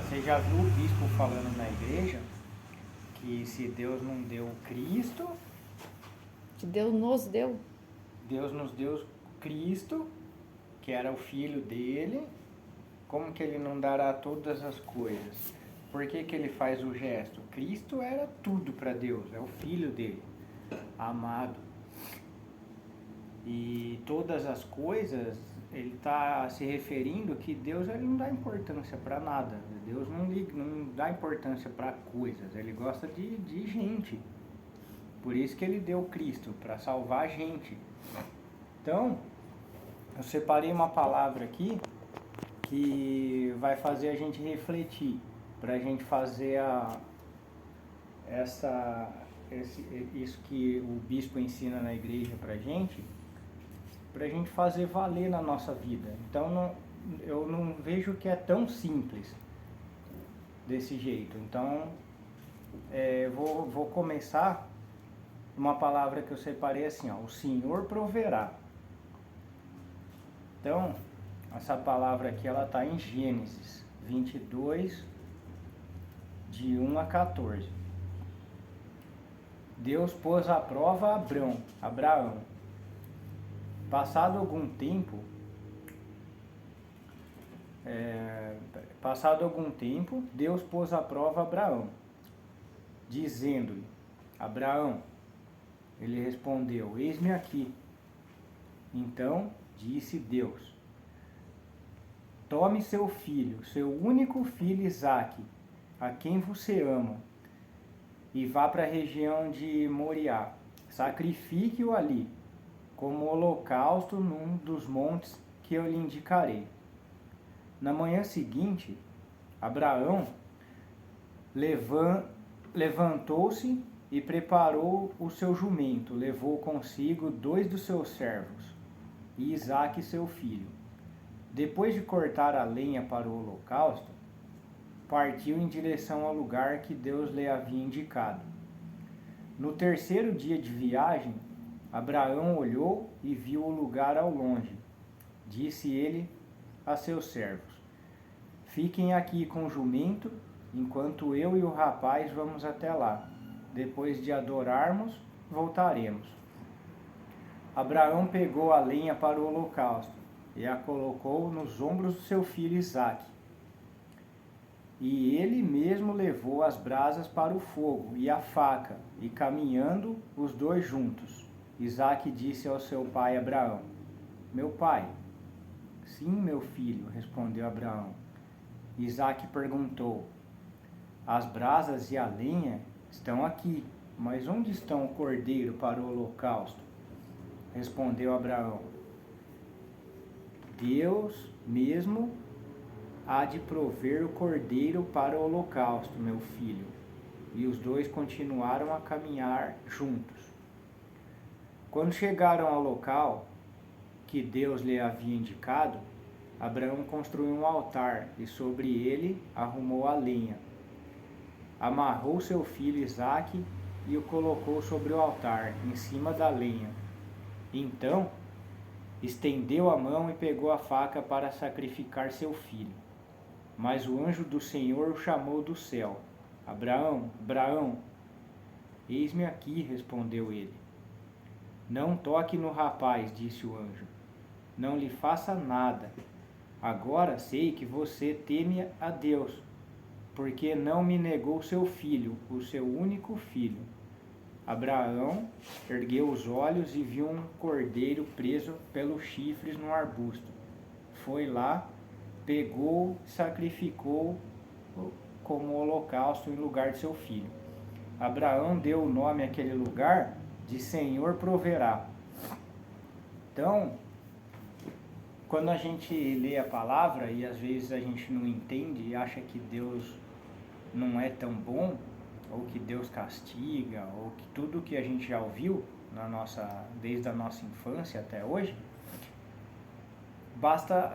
Você já viu o bispo falando na igreja que se Deus não deu Cristo, Que Deus nos deu. Deus nos deu Cristo, que era o filho dele, como que ele não dará todas as coisas? Por que que ele faz o gesto? Cristo era tudo para Deus, é o filho dele, amado. E todas as coisas, ele está se referindo que Deus ele não dá importância para nada. Deus não dá importância para coisas, ele gosta de gente. Por isso que ele deu Cristo, para salvar a gente. Então, eu separei uma palavra aqui que vai fazer a gente refletir, para a gente fazer isso que o bispo ensina na igreja para a gente fazer valer na nossa vida. Então, eu não vejo que é tão simples desse jeito. Então, vou começar uma palavra que eu separei assim, ó, o Senhor proverá. Então, essa palavra aqui, ela está em Gênesis 22, de 1 a 14. Deus pôs à prova Abraão. Passado algum tempo, Deus pôs à prova Abraão, dizendo-lhe: Abraão, ele respondeu: eis-me aqui. Então disse Deus: tome seu filho, seu único filho Isaque, a quem você ama, e vá para a região de Moriá. Sacrifique-o ali, como holocausto num dos montes que eu lhe indicarei. Na manhã seguinte, Abraão levantou-se e preparou o seu jumento, levou consigo 2 dos seus servos, e Isaque seu filho. Depois de cortar a lenha para o holocausto, partiu em direção ao lugar que Deus lhe havia indicado. No terceiro dia de viagem, Abraão olhou e viu o lugar ao longe. Disse ele a seus servos: fiquem aqui com o jumento, enquanto eu e o rapaz vamos até lá. Depois de adorarmos, voltaremos. Abraão pegou a lenha para o holocausto e a colocou nos ombros do seu filho Isaque. E ele mesmo levou as brasas para o fogo e a faca, e caminhando os dois juntos, Isaque disse ao seu pai Abraão: meu pai. Sim, meu filho, respondeu Abraão. Isaque perguntou: as brasas e a lenha estão aqui, mas onde estão o cordeiro para o holocausto? Respondeu Abraão: Deus mesmo há de prover o cordeiro para o holocausto, meu filho. E os dois continuaram a caminhar juntos. Quando chegaram ao local que Deus lhe havia indicado, Abraão construiu um altar e sobre ele arrumou a lenha. Amarrou seu filho Isaque e o colocou sobre o altar, em cima da lenha. Então, estendeu a mão e pegou a faca para sacrificar seu filho. Mas o anjo do Senhor o chamou do céu: Abraão, Abraão. Eis-me aqui, respondeu ele. Não toque no rapaz, disse o anjo. Não lhe faça nada. Agora sei que você teme a Deus, porque não me negou seu filho, o seu único filho. Abraão ergueu os olhos e viu um cordeiro preso pelos chifres no arbusto. Foi lá, pegou, sacrificou como holocausto em lugar de seu filho. Abraão deu o nome àquele lugar de Senhor proverá. Então, quando a gente lê a palavra e às vezes a gente não entende e acha que Deus não é tão bom, ou que Deus castiga, ou que tudo que a gente já ouviu desde a nossa infância até hoje, basta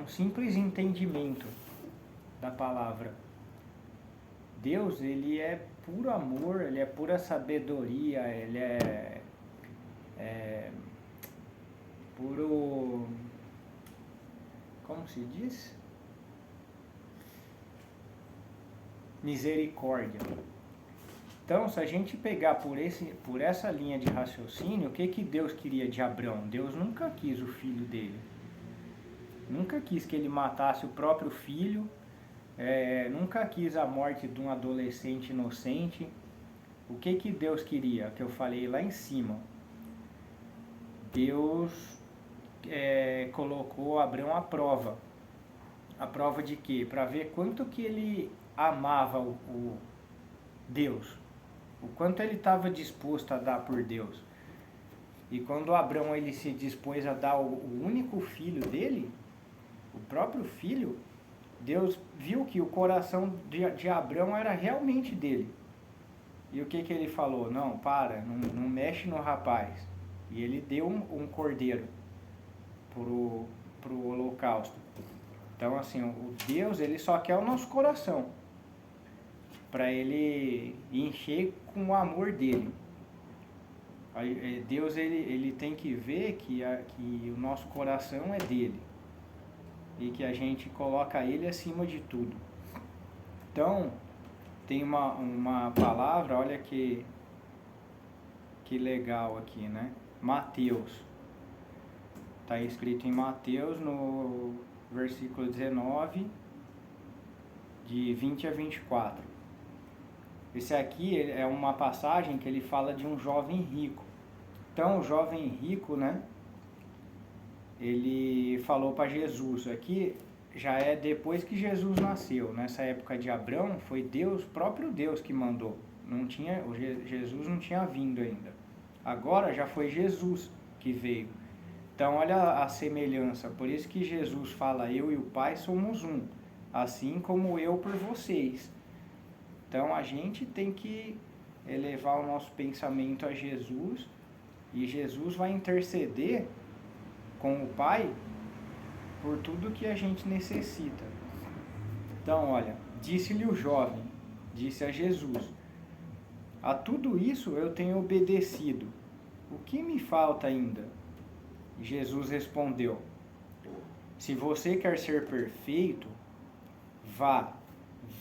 um simples entendimento da palavra. Deus, ele é puro amor, ele é pura sabedoria, ele é puro... como se diz? misericórdia. Então, se a gente pegar por essa linha de raciocínio, o que Deus queria de Abrão? Deus nunca quis o filho dele. Nunca quis que ele matasse o próprio filho. Nunca quis a morte de um adolescente inocente. O que Deus queria? Que eu falei lá em cima. Deus colocou Abrão à prova. A prova de quê? Para ver quanto que ele amava o Deus. O quanto ele estava disposto a dar por Deus. E quando Abrão ele se dispôs a dar o único filho dele, o próprio filho, Deus viu que o coração de Abrão era realmente dele. E o que ele falou? Não, não mexe no rapaz. E ele deu um cordeiro pro holocausto. Então, assim, o Deus, ele só quer o nosso coração, para ele encher com o amor dele. Deus, ele tem que ver que o nosso coração é dele. E que a gente coloca ele acima de tudo. Então, tem uma palavra, olha que legal aqui, né? Mateus. Está escrito em Mateus, no versículo 19, de 20 a 24. Esse aqui é uma passagem que ele fala de um jovem rico. Então, o jovem rico, né? Ele falou para Jesus. Aqui já é depois que Jesus nasceu. Nessa época de Abrão, foi Deus, próprio Deus que mandou. Jesus não tinha vindo ainda. Agora já foi Jesus que veio. Então olha a semelhança. Por isso que Jesus fala, eu e o Pai somos um, assim como eu por vocês. Então a gente tem que elevar o nosso pensamento a Jesus, e Jesus vai interceder com o Pai por tudo que a gente necessita. Então, olha, disse-lhe o jovem, disse a Jesus, a tudo isso eu tenho obedecido, o que me falta ainda? Jesus respondeu, se você quer ser perfeito, vá,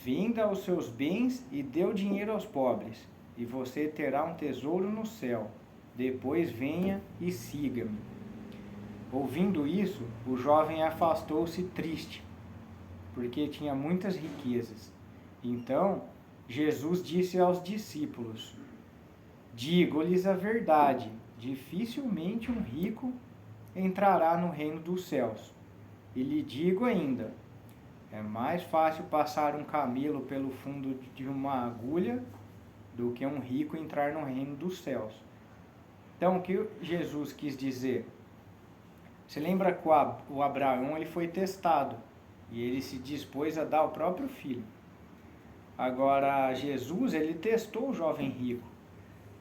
venda os seus bens e dê o dinheiro aos pobres, e você terá um tesouro no céu, depois venha e siga-me. Ouvindo isso, o jovem afastou-se triste, porque tinha muitas riquezas. Então, Jesus disse aos discípulos, digo-lhes a verdade, dificilmente um rico entrará no reino dos céus. E lhe digo ainda, é mais fácil passar um camelo pelo fundo de uma agulha do que um rico entrar no reino dos céus. Então, o que Jesus quis dizer? Você lembra que o Abraão ele foi testado e ele se dispôs a dar o próprio filho. Agora, Jesus ele testou o jovem rico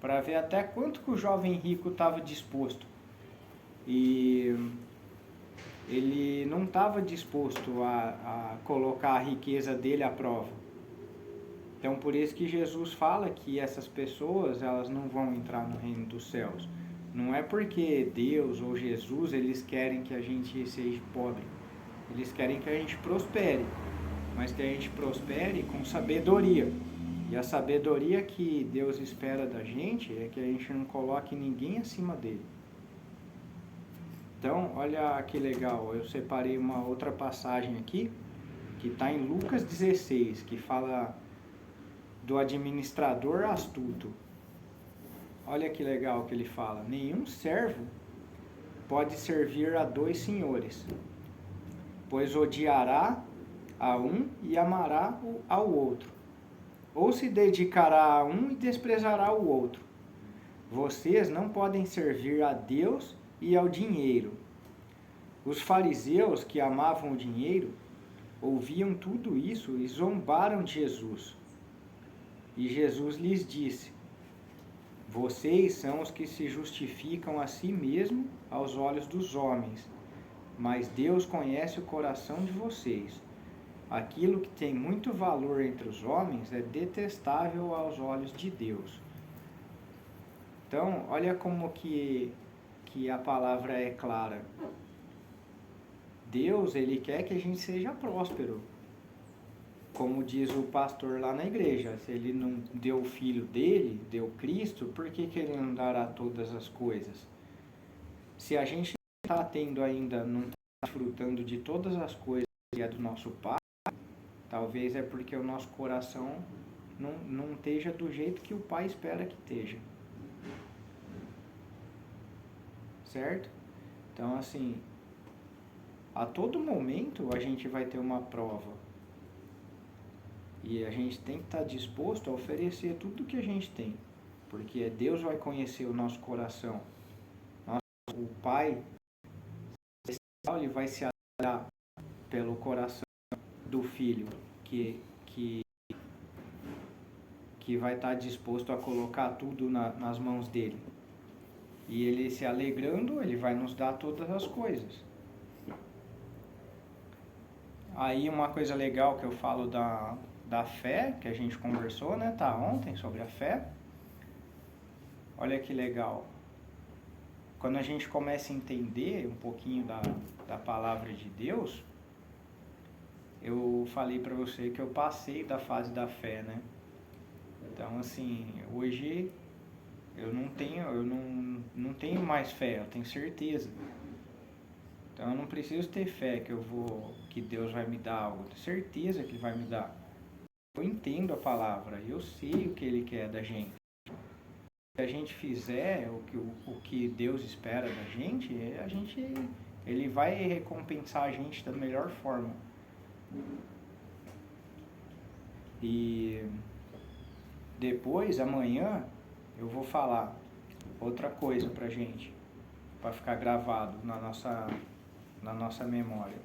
para ver até quanto que o jovem rico estava disposto. E ele não estava disposto a colocar a riqueza dele à prova. Então, por isso que Jesus fala que essas pessoas elas não vão entrar no reino dos céus. Não é porque Deus ou Jesus eles querem que a gente seja pobre. Eles querem que a gente prospere, mas que a gente prospere com sabedoria. E a sabedoria que Deus espera da gente é que a gente não coloque ninguém acima dele. Então, olha que legal, eu separei uma outra passagem aqui, que está em Lucas 16, que fala do administrador astuto. Olha que legal que ele fala, nenhum servo pode servir a dois senhores, pois odiará a um e amará ao outro, ou se dedicará a um e desprezará o outro. Vocês não podem servir a Deus e ao dinheiro. Os fariseus que amavam o dinheiro ouviam tudo isso e zombaram de Jesus. E Jesus lhes disse, vocês são os que se justificam a si mesmo aos olhos dos homens, mas Deus conhece o coração de vocês. Aquilo que tem muito valor entre os homens é detestável aos olhos de Deus. Então, olha como que a palavra é clara. Deus, ele quer que a gente seja próspero. como diz o pastor lá na igreja, se ele não deu o filho dele, deu Cristo, por que ele não dará todas as coisas? Se a gente não está tendo ainda, não está desfrutando de todas as coisas que é do nosso Pai, talvez é porque o nosso coração não esteja do jeito que o Pai espera que esteja. Certo? Então, assim, a todo momento a gente vai ter uma prova. E a gente tem que estar disposto a oferecer tudo que a gente tem. Porque Deus vai conhecer o nosso coração. O Pai Celestial, ele vai se alegrar pelo coração do Filho, que vai estar disposto a colocar tudo nas mãos dele. E ele se alegrando, ele vai nos dar todas as coisas. Aí uma coisa legal que eu falo da fé, que a gente conversou, né, ontem, sobre a fé. Olha que legal. Quando a gente começa a entender um pouquinho da palavra de Deus, eu falei para você que eu passei da fase da fé, né? Então, assim, hoje eu não tenho mais fé, eu tenho certeza. Então eu não preciso ter fé que Deus vai me dar algo, tenho certeza que Ele vai me dar. Eu entendo a palavra, eu sei o que Ele quer da gente. Se a gente fizer o que Deus espera da gente, Ele vai recompensar a gente da melhor forma. E depois, amanhã, eu vou falar outra coisa pra gente, para ficar gravado na nossa memória,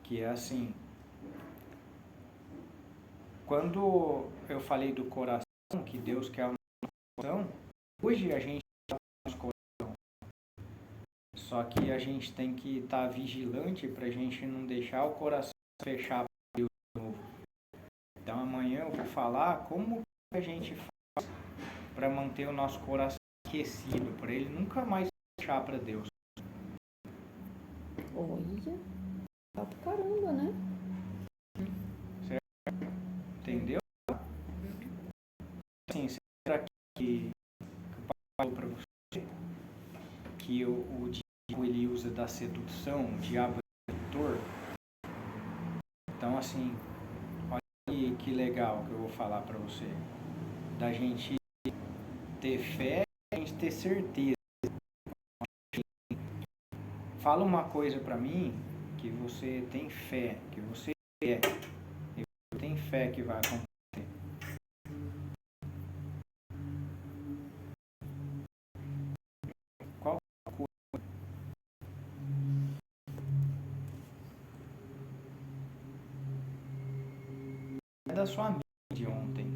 que é assim, quando eu falei do coração, que Deus quer o nosso coração, hoje a gente está no nosso coração, só que a gente tem que estar vigilante para a gente não deixar o coração fechar para Deus de novo. Então amanhã eu vou falar como a gente faz para manter o nosso coração aquecido, para ele nunca mais fechar para Deus. Olha, tá pra caramba, né? Certo? Entendeu? Assim, será que o pai falou para você que o diabo ele usa da sedução, o diabo é sedutor? Então, assim, olha que legal que eu vou falar para você. Da gente ter fé e a gente ter certeza. Fala uma coisa para mim que você tem fé, que você quer, e você tem fé que vai acontecer. Qual coisa é da sua mente de ontem?